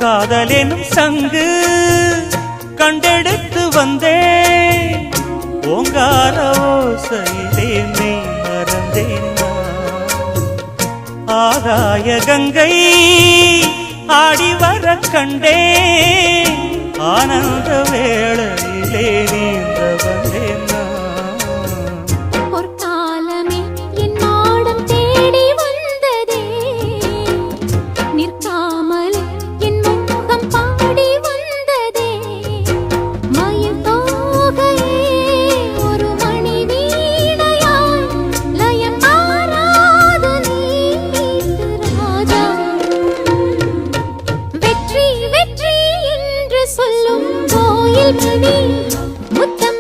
காதலெனும் சங்கு கண்டெடுத்து வந்தேன் ஓங்கார ஓசையிலே நீ மறந்தேன் ஆகாய கங்கை ஆடி வர கண்டேன் ஆனந்த வேளையிலே நீந்த வந்தேன் பொற்காலமே என் மாடம் தேடி வந்ததே நிற்காமல் என் முகம் பாடி வந்ததே மயில் தோகையே ஒரு மணி வீணையாய் லயம் மாறாத நீத்து ராஜா வெற்றி வெற்றி என்று சொல்லும் கோயில் மணி முத்தம்